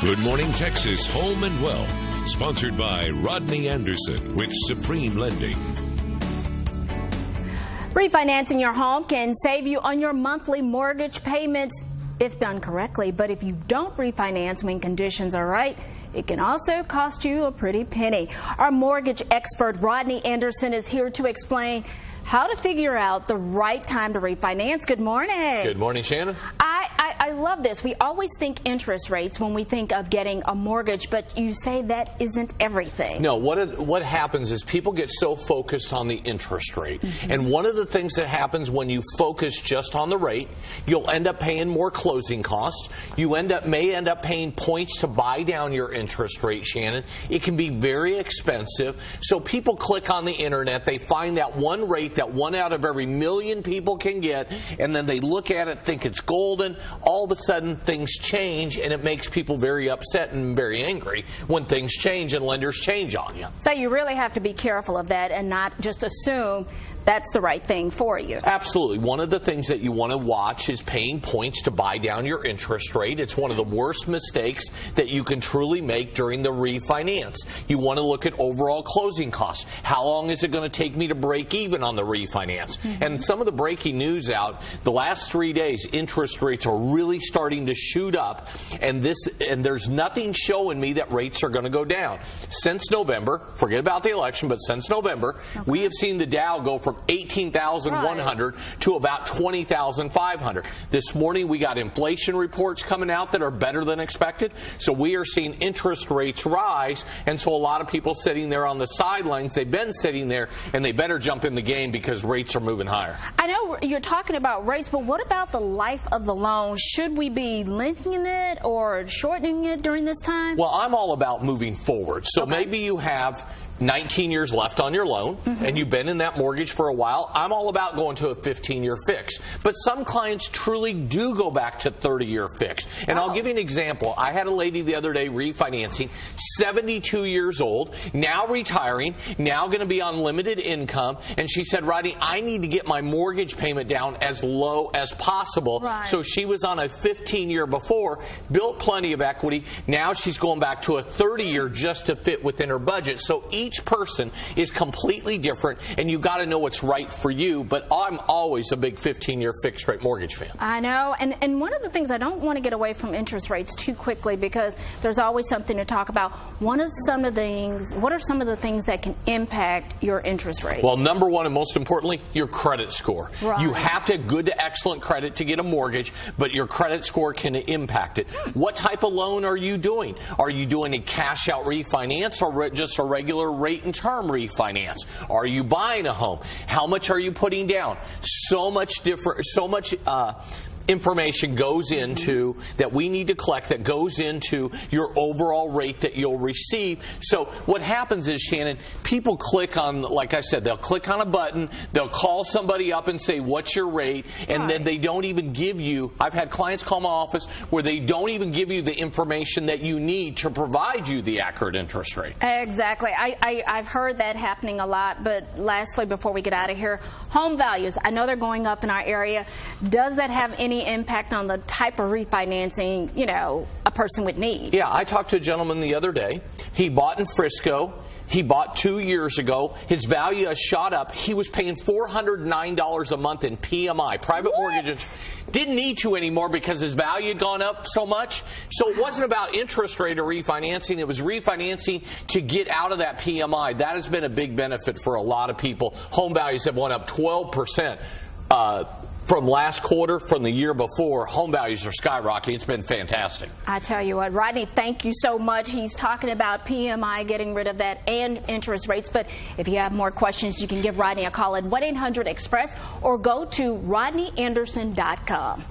Good Morning Texas Home and Wealth, sponsored by Rodney Anderson with Supreme Lending. Refinancing your home can save you on your monthly mortgage payments if done correctly, but if you don't refinance when conditions are right, it can also cost you a pretty penny. Our mortgage expert Rodney Anderson is here to explain how to figure out the right time to refinance. Good morning. Good morning, Shannon. I love this. We always think interest rates when we think of getting a mortgage, but you say that isn't everything. No, what happens is people get so focused on the interest rate. And one of the things that happens when you focus just on the rate, you'll end up paying more closing costs. You may end up paying points to buy down your interest rate, Shannon. It can be very expensive. So people click on the internet, they find that one rate that 1 out of every million people can get, and then they look at it, think it's golden. All of a sudden things change, and it makes people very upset and very angry when things change and lenders change on you. So you really have to be careful of that and not just assume that's the right thing for you. Absolutely. One of the things that you want to watch is paying points to buy down your interest rate. It's one of the worst mistakes that you can truly make during the refinance. You want to look at overall closing costs. How long is it going to take me to break even on the refinance? And some of the breaking news out, the last 3 days, interest rates are really starting to shoot up, and there's nothing showing me that rates are going to go down. Since November, forget about the election, but since November, we have seen the Dow go from 18,100 to about 20,500. This morning we got inflation reports coming out that are better than expected. So we are seeing interest rates rise, and so a lot of people sitting there on the sidelines, they've been sitting there, and they better jump in the game because rates are moving higher. I know you're talking about rates, but what about the life of the loan? Should we be lengthening it or shortening it during this time? Well, I'm all about moving forward. So maybe you have 19 years left on your loan, and you've been in that mortgage for a while. I'm all about going to a 15-year fix. But some clients truly do go back to 30-year fix. And I'll give you an example. I had a lady the other day refinancing, 72 years old, now retiring, now going to be on limited income. And she said, Rodney, I need to get my mortgage payment down as low as possible. So she was on a 15-year before, built plenty of equity. Now she's going back to a 30-year just to fit within her budget. So each person is completely different, and you've got to know what's right for you. But I'm always a big 15-year fixed rate mortgage fan. I know, and one of the things, I don't want to get away from interest rates too quickly because there's always something to talk about. What are some of the things that can impact your interest rate? Well, number one, and most importantly, your credit score. You have to have good to excellent credit to get a mortgage, but your credit score can impact it. What type of loan are you doing? Are you doing a cash out refinance or just a regular rate and term refinance? Are you buying a home? How much are you putting down? So much information goes into that we need to collect that goes into your overall rate that you'll receive. So what happens is, Shannon, people click on, like I said, they'll click on a button, they'll call somebody up and say, what's your rate? And then they don't even give you, I've had clients call my office where they don't even give you the information that you need to provide you the accurate interest rate. Exactly. I've heard that happening a lot. But lastly, before we get out of here, home values. I know they're going up in our area. Does that have any impact on the type of refinancing, a person would need? Yeah, I talked to a gentleman the other day. He bought in Frisco. He bought 2 years ago. His value has shot up. He was paying $409 a month in PMI, private mortgages. Didn't need to anymore because his value had gone up so much. So it wasn't about interest rate or refinancing. It was refinancing to get out of that PMI. That has been a big benefit for a lot of people. Home values have went up 12%. From last quarter, from the year before, home values are skyrocketing. It's been fantastic. I tell you what, Rodney, thank you so much. He's talking about PMI, getting rid of that, and interest rates. But if you have more questions, you can give Rodney a call at 1-800-EXPRESS or go to RodneyAnderson.com.